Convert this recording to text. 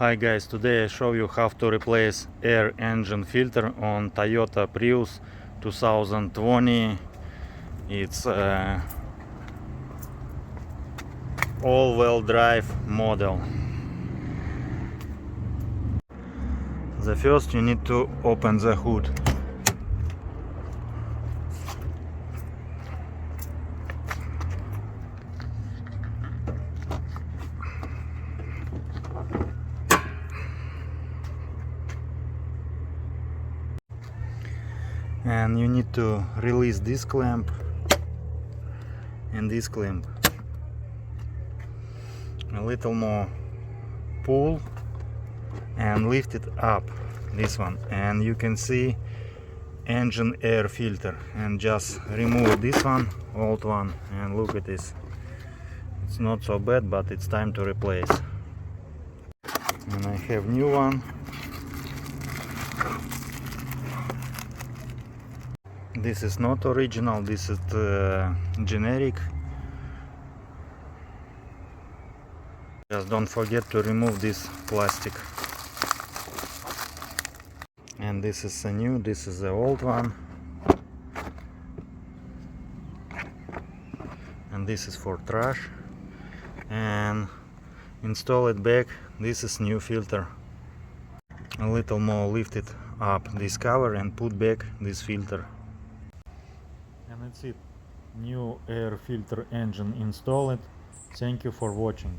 Hi guys, today I show you how to replace air engine filter on Toyota Prius 2020. It's all-wheel drive model. The first you need to open the hood. And you need to release this clamp and this clamp. A little more pull and lift it up, this one, and you can see engine air filter, and just remove this one, old one, and look at this. It's not so bad, but it's time to replace. And I have new one. This is not original, this is generic. Just don't forget to remove this plastic. And this is a new, this is the old one. And this is for trash. And install it back. This is new filter. A little more lift it up this cover and put back this filter. And that's it. New air filter engine installed. Thank you for watching.